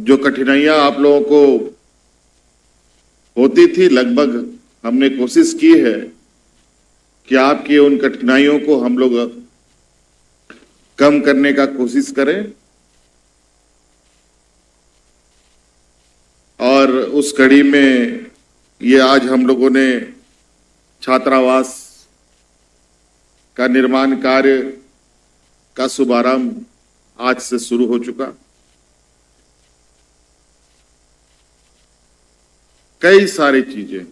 जो कठिनाइयां आप लोगों को होती थी, लगभग हमने कोशिश की है कि आपकी उन कठिनाइयों को हम लोग कम करने का कोशिश करें। और उस कड़ी में ये आज हम लोगों ने छात्रावास का निर्माण कार्य का शुभारंभ आज से शुरू हो चुका। कई सारी चीजें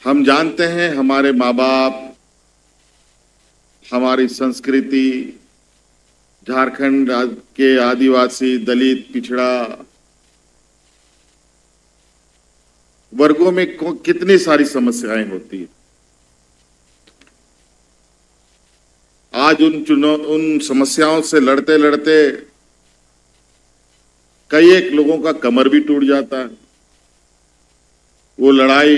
हम जानते हैं, हमारे माँ बाप, हमारी संस्कृति, झारखंड के आदिवासी, दलित, पिछड़ा वर्गों में कितनी सारी समस्याएं होती है। आज उन समस्याओं से लड़ते लड़ते कई एक लोगों का कमर भी टूट जाता है। वो लड़ाई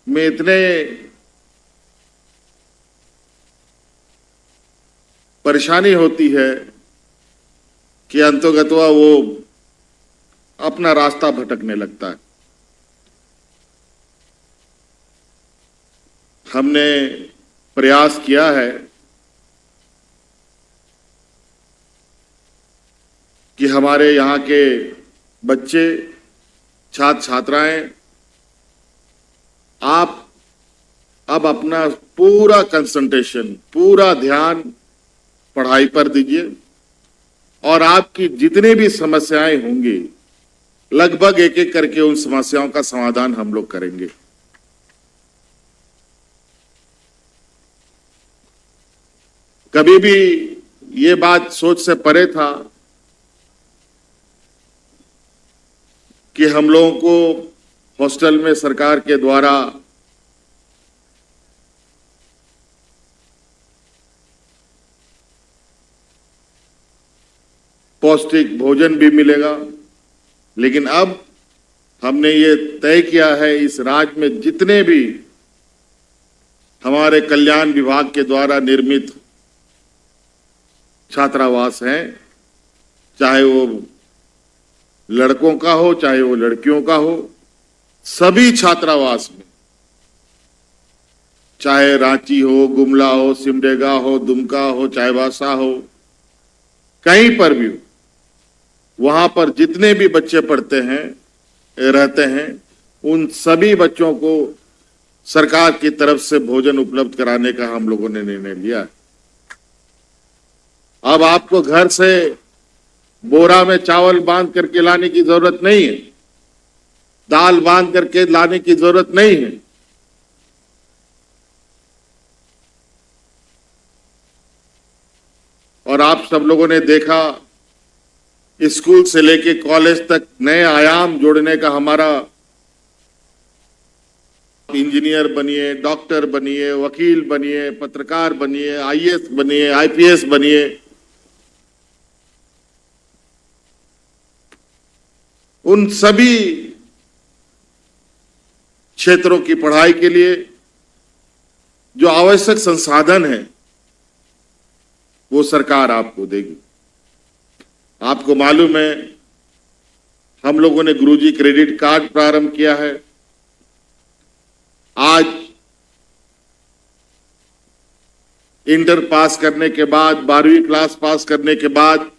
में इतने परेशानी होती है कि अंततः वो अपना रास्ता भटकने लगता है। हमने प्रयास किया है कि हमारे यहाँ के बच्चे, छात्र छात्राएं, आप अब अपना पूरा कंसंट्रेशन, पूरा ध्यान पढ़ाई पर दीजिए और आपकी जितनी भी समस्याएं होंगी, लगभग एक एक करके उन समस्याओं का समाधान हम लोग करेंगे। कभी भी ये बात सोच से परे था कि हम लोगों को हॉस्टल में सरकार के द्वारा पौष्टिक भोजन भी मिलेगा, लेकिन अब हमने ये तय किया है, इस राज्य में जितने भी हमारे कल्याण विभाग के द्वारा निर्मित छात्रावास हैं, चाहे वो लड़कों का हो चाहे वो लड़कियों का हो, सभी छात्रावास में, चाहे रांची हो, गुमला हो, सिमडेगा हो, दुमका हो, चाईबासा हो, कहीं पर भी हो, वहां पर जितने भी बच्चे पढ़ते हैं, रहते हैं, उन सभी बच्चों को सरकार की तरफ से भोजन उपलब्ध कराने का हम लोगों ने निर्णय लिया है। अब आपको घर से बोरा में चावल बांध करके लाने की जरूरत नहीं है, दाल बांध करके लाने की जरूरत नहीं है। और आप सब लोगों ने देखा, स्कूल से लेके कॉलेज तक नए आयाम जोड़ने का हमारा, इंजीनियर बनिए, डॉक्टर बनिए, वकील बनिए, पत्रकार बनिए, आईएएस बनिए, आईपीएस बनिए, उन सभी क्षेत्रों की पढ़ाई के लिए जो आवश्यक संसाधन है वो सरकार आपको देगी। आपको मालूम है, हम लोगों ने गुरुजी क्रेडिट कार्ड प्रारंभ किया है। आज इंटर पास करने के बाद, 12वीं क्लास पास करने के बाद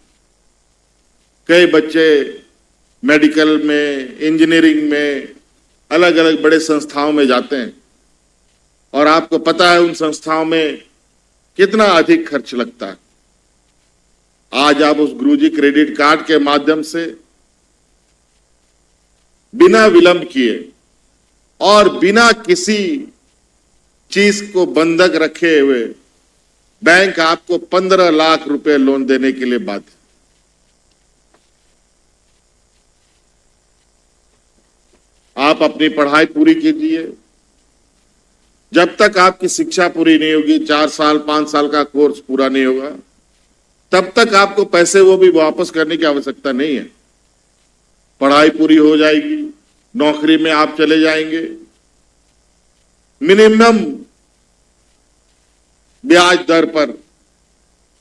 कई बच्चे मेडिकल में, इंजीनियरिंग में, अलग अलग बड़े संस्थाओं में जाते हैं और आपको पता है उन संस्थाओं में कितना अधिक खर्च लगता है। आज आप उस गुरुजी क्रेडिट कार्ड के माध्यम से बिना विलंब किए और बिना किसी चीज को बंधक रखे हुए बैंक आपको 15 लाख रुपए लोन देने के लिए बाध्य। आप अपनी पढ़ाई पूरी कीजिए। जब तक आपकी शिक्षा पूरी नहीं होगी, 4 साल 5 साल का कोर्स पूरा नहीं होगा, तब तक आपको पैसे वो भी वापस करने की आवश्यकता नहीं है। पढ़ाई पूरी हो जाएगी, नौकरी में आप चले जाएंगे, मिनिमम ब्याज दर पर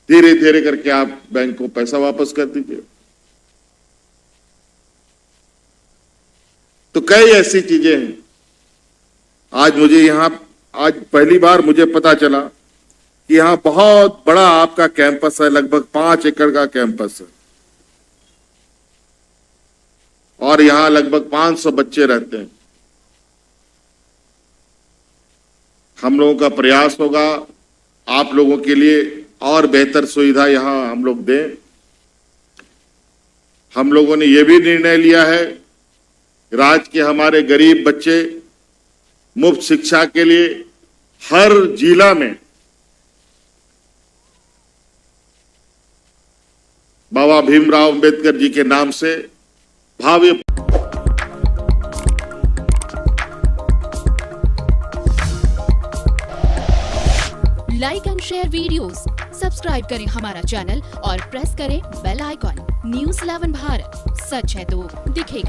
धीरे धीरे करके आप बैंक को पैसा वापस कर दीजिए। तो कई ऐसी चीजें हैं। आज पहली बार मुझे पता चला कि यहां बहुत बड़ा आपका कैंपस है, लगभग 5 एकड़ का कैंपस है और यहां लगभग 500 बच्चे रहते हैं। हम लोगों का प्रयास होगा आप लोगों के लिए और बेहतर सुविधा यहां हम लोग दें। हम लोगों ने यह भी निर्णय लिया है राज्य के हमारे गरीब बच्चे मुफ्त शिक्षा के लिए हर जिला में बाबा भीमराव अंबेडकर जी के नाम से भव्य like and share videos, subscribe करें हमारा चैनल और प्रेस करें बेल आइकॉन। न्यूज़ 11 भारत, सच है तो दिखेगा।